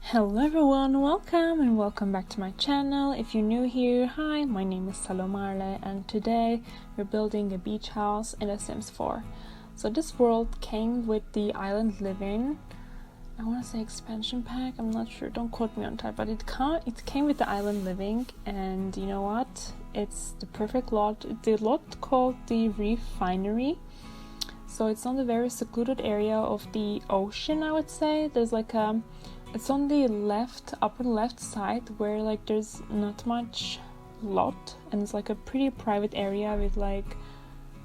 Hello everyone, welcome back to my channel. If you're new here, hi, my name is Salomarle and today we're building a beach house in The Sims 4. So this world came with the island living, I want to say expansion pack, I'm not sure, don't quote me on that, but it came with the island living, and you know what, it's the perfect lot. The lot called the Reef Finery. So it's on the very secluded area of the ocean, I would say. There's like it's on the upper left side where like there's not much lot, and it's like a pretty private area with like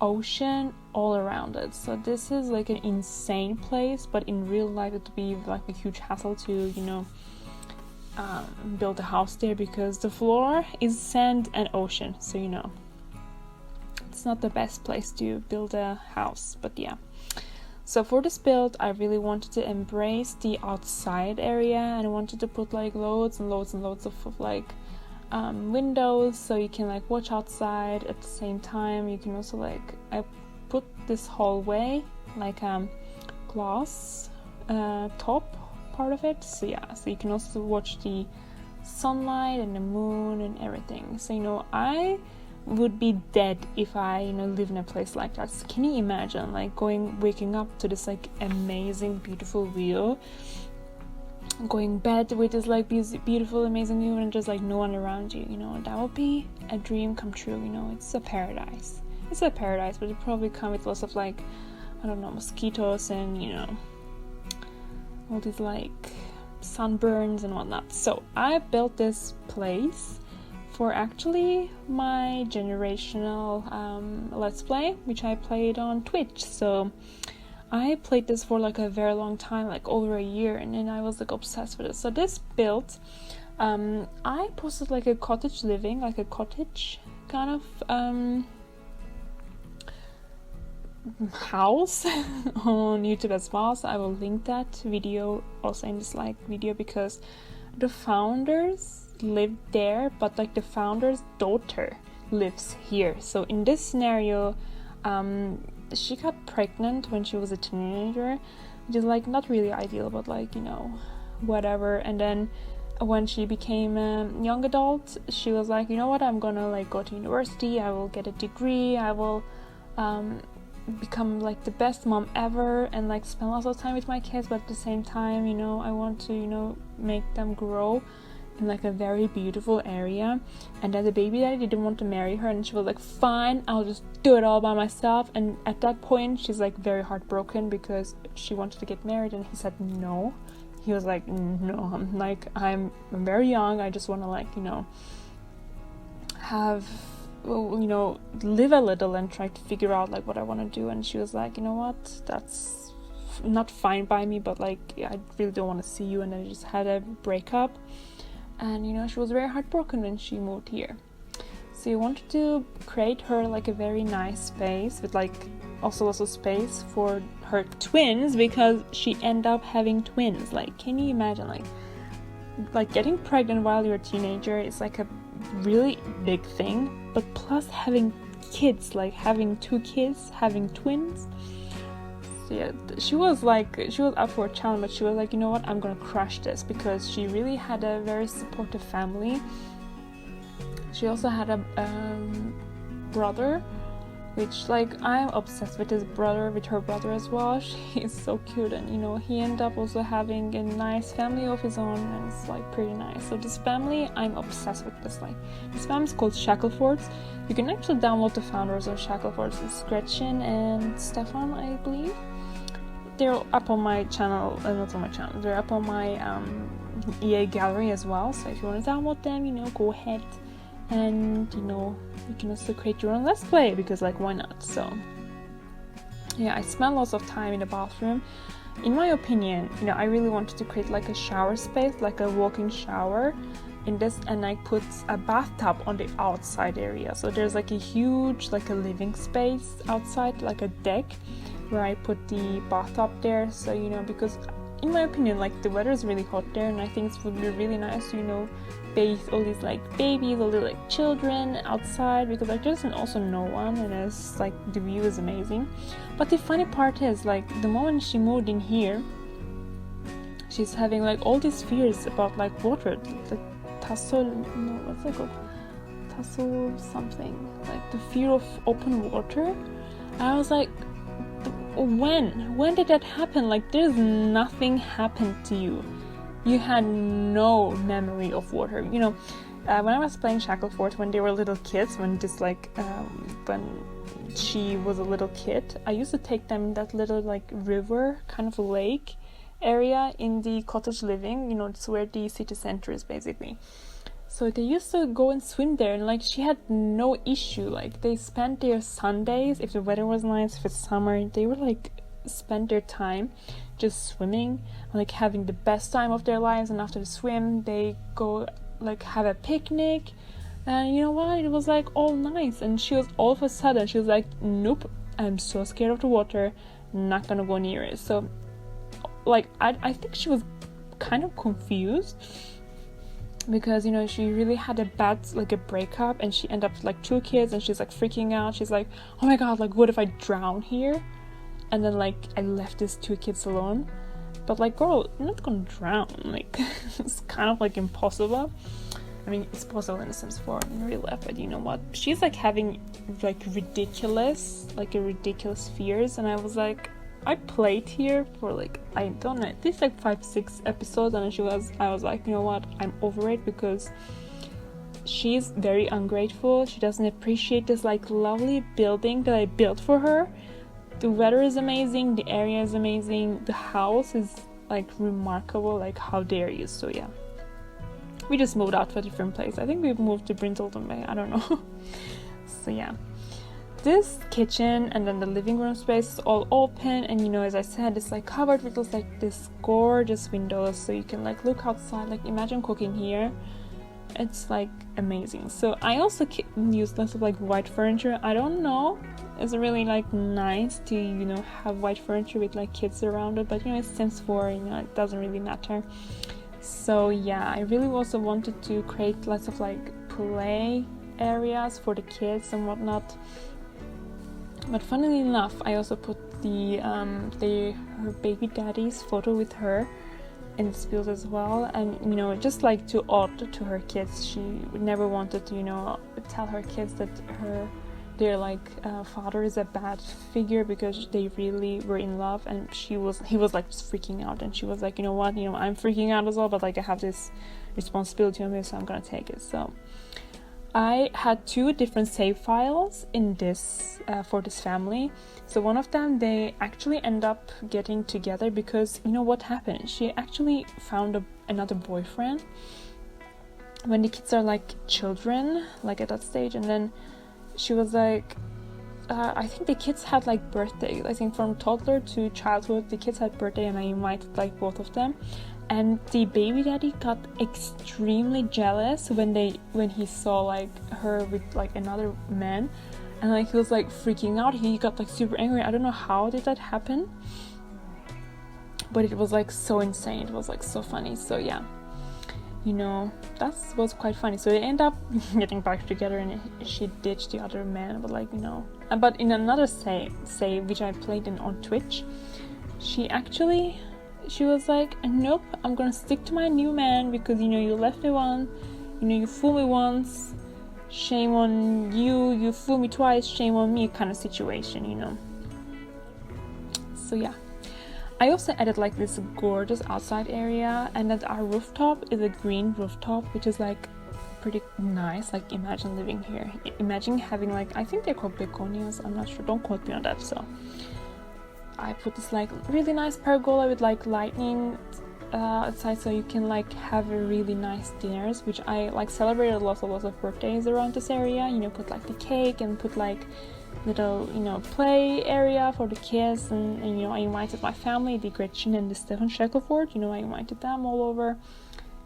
ocean all around it. So this is like an insane place, but in real life it would be like a huge hassle to, build a house there because the floor is sand and ocean. So it's not the best place to build a house, but yeah. So for this build, I really wanted to embrace the outside area, and I wanted to put like loads and loads and loads of windows, so you can like watch outside at the same time. You can also I put this hallway like glass top part of it. So yeah, so you can also watch the sunlight and the moon and everything. So I would be dead if I live in a place like that. So can you imagine like waking up to this like amazing beautiful view, going bed with this like beautiful amazing view, and just like no one around you? That would be a dream come true. It's a paradise. But it probably come with lots of like, I don't know, mosquitoes and all these like sunburns and whatnot. So I built this place for actually my generational let's play, which I played on Twitch. So I played this for like a very long time, like over a year, and then I was like obsessed with it. So this build, I posted like a cottage living, like a cottage kind of house on YouTube as well. So I will link that video also in this video, because the founders lived there, but like the founder's daughter lives here. So in this scenario, she got pregnant when she was a teenager, which is like not really ideal, but like whatever. And then when she became a young adult, she was like, what, I'm gonna like go to university, I will get a degree, I will become like the best mom ever and like spend lots of time with my kids, but at the same time I want to make them grow in like a very beautiful area. And then the baby daddy didn't want to marry her, and she was like, fine, I'll just do it all by myself. And at that point she's like very heartbroken because she wanted to get married and he said no. He was like, no, I'm very young, I just want to like have live a little and try to figure out like what I want to do. And she was like, what, that's not fine by me, but like I really don't want to see you. And then I just had a breakup. And she was very heartbroken when she moved here. So you wanted to create her like a very nice space with like also lots of space for her twins, because she ended up having twins. Like, can you imagine like getting pregnant while you're a teenager is like a really big thing, but plus having kids, like having 2 kids, having twins. Yeah, she was up for a challenge, but she was like, what, I'm gonna crush this, because she really had a very supportive family. She also had a brother, which like I'm obsessed with her brother as well. She is so cute, and he ended up also having a nice family of his own, and it's like pretty nice. So this family, I'm obsessed with this. Like, this family is called Shacklefords. You can actually download the founders of Shacklefords. It's Gretchen and Stefan, I believe. They're up on my channel, not on my channel, they're up on my EA gallery as well. So if you want to download them, go ahead, and you can also create your own let's play, because like, why not? So yeah, I spent lots of time in the bathroom. In my opinion, I really wanted to create like a shower space, like a walk-in shower in this, and I put a bathtub on the outside area. So there's like a huge like a living space outside, like a deck, where I put the bathtub there. So because in my opinion, like, the weather is really hot there, and I think it would be really nice to bathe all these like babies, all the like children outside, because like there's also no one, and it's like the view is amazing. But the funny part is, like, the moment she moved in here, she's having like all these fears about like water, like what's it called? Tassel something, like the fear of open water. And I was like, when did that happen? Like, there's nothing happened to you. You had no memory of water. You know, when I was playing Shackleford when they were little kids, when she was a little kid, I used to take them that little like river, kind of a lake area in the cottage living. You know, it's where the city center is basically. So they used to go and swim there, and like she had no issue. Like they spent their Sundays, if the weather was nice, if it's summer, they would like spend their time just swimming, like having the best time of their lives. And after the swim, they go like have a picnic, and you know what? It was like all nice. And she was all of a sudden, she was like, nope, I'm so scared of the water, not gonna go near it. So like I think she was kind of confused, because you know she really had a bad like a breakup, and she ended up with like 2 kids, and she's like freaking out. She's like, oh my god, like what if I drown here? And then like I left these 2 kids alone. But like, girl, you're not gonna drown. Like it's kind of like impossible. I mean, it's possible in the Sims 4 in real life, but you know what, she's like having like ridiculous fears. And I was like, I played here for like, I don't know, at least like 5-6 episodes, and I was like, you know what, I'm over it, because she's very ungrateful. She doesn't appreciate this like lovely building that I built for her. The weather is amazing, the area is amazing, the house is like remarkable, like how dare you. So yeah, we just moved out to a different place. I think we moved to Brindleton Bay, I don't know. So yeah, this kitchen and then the living room space is all open, and you know, as I said, it's like covered with this gorgeous windows, so you can like look outside. Like imagine cooking here. It's like amazing. So I also use lots of like white furniture. I don't know, it's really like nice to, you know, have white furniture with like kids around it, but you know, it's Sims 4, you know, it doesn't really matter. So yeah, I really also wanted to create lots of like play areas for the kids and whatnot. But funnily enough, I also put her baby daddy's photo with her in this build as well. And you know, just like to odd to her kids, she never wanted to, you know, tell her kids that their father is a bad figure, because they really were in love. And he was like just freaking out, and she was like, you know what, you know, I'm freaking out as well, but like I have this responsibility on me, so I'm gonna take it. So I had 2 different save files in this for this family. So one of them, they actually end up getting together, because you know what happened? She actually found another boyfriend when the kids are like children, like at that stage. And then she was like, I think the kids had like birthdays. I think from toddler to childhood, the kids had birthday, and I invited like both of them. And the baby daddy got extremely jealous when he saw like her with like another man, and like he was like freaking out. He got like super angry. I don't know how did that happen, but it was like so insane. It was like so funny. So yeah, you know, that was quite funny. So they end up getting back together, and she ditched the other man. But like, you know, but in another save which I played on Twitch, she was like, nope, I'm gonna stick to my new man, because you know, you left me one, you know, you fooled me once, shame on you, you fooled me twice, shame on me, kind of situation, you know. So yeah, I also added like this gorgeous outside area, and that our rooftop is a green rooftop, which is like pretty nice. Like imagine living here, imagine having like, I think they're called begonias, I'm not sure, don't quote me on that. So I put this like really nice pergola with like lightning outside, so you can like have a really nice dinners, which I like celebrated lots of birthdays around this area. You know, put like the cake and put like little, you know, play area for the kids, and you know, I invited my family, the Gretchen and the Stefan Shackleford, you know, I invited them all over.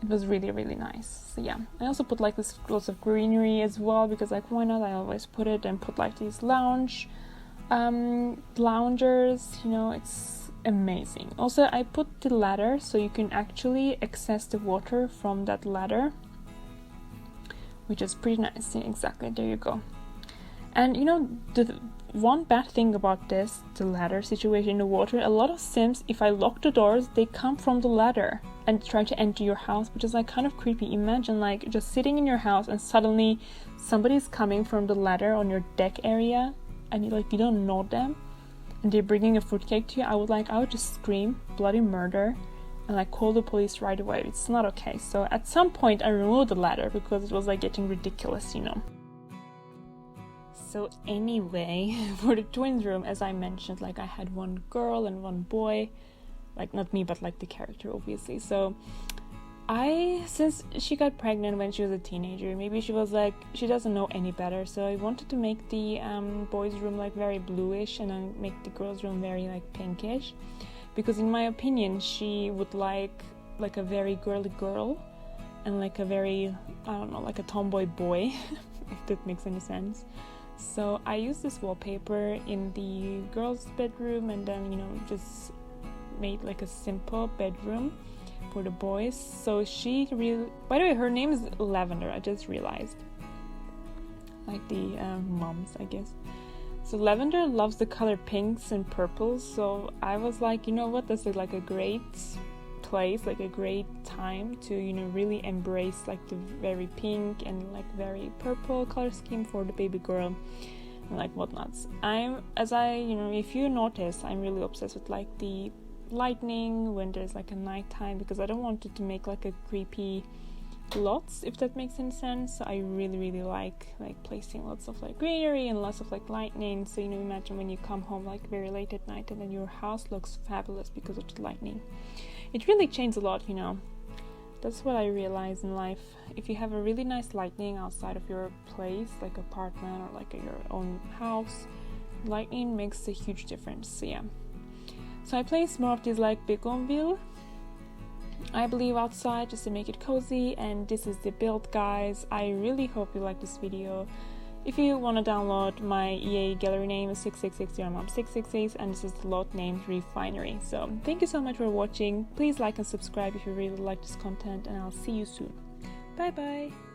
It was really nice. So yeah, I also put like this lots of greenery as well, because like why not, I always put it, and put like these loungers, you know, it's amazing. Also I put the ladder, so you can actually access the water from that ladder, which is pretty nice. Yeah, exactly, there you go. And you know, the one bad thing about this, the ladder situation in the water, a lot of Sims, if I lock the doors, they come from the ladder and try to enter your house, which is like kind of creepy. Imagine like just sitting in your house and suddenly somebody's coming from the ladder on your deck area and you don't know them and they're bringing a fruitcake to you. I would just scream bloody murder and like call the police right away. It's not okay. So at some point I removed the ladder because it was like getting ridiculous, you know. So anyway, for the twins room, as I mentioned, like I had one girl and one boy, like not me, but like the character, obviously. So since she got pregnant when she was a teenager, maybe she was like, she doesn't know any better. So I wanted to make the boys' room like very bluish and then make the girls' room very like pinkish. Because in my opinion, she would like a very girly girl and like a very, I don't know, like a tomboy boy, if that makes any sense. So I used this wallpaper in the girls' bedroom and then, you know, just made like a simple bedroom for the boys. So she really, by the way, her name is Lavender, I just realized. Like the moms, I guess. So Lavender loves the color pinks and purples. So I was like, you know what, this is like a great place, like a great time to, you know, really embrace like the very pink and like very purple color scheme for the baby girl and like whatnots. If you notice, I'm really obsessed with like the lightning when there's like a nighttime, because I don't want it to make like a creepy lots, if that makes any sense. So I really like placing lots of like greenery and lots of like lightning. So, you know, imagine when you come home like very late at night and then your house looks fabulous because of the lightning. It really changes a lot, you know. That's what I realize in life. If you have a really nice lighting outside of your place, like apartment or like your own house, lightning makes a huge difference. So yeah. So I placed more of these like bougainville, I believe, outside just to make it cozy. And this is the build, guys. I really hope you like this video. If you want to download, my EA gallery name is 666mom666 and this is the lot named Reef Finery. So thank you so much for watching. Please like and subscribe if you really like this content and I'll see you soon. Bye bye!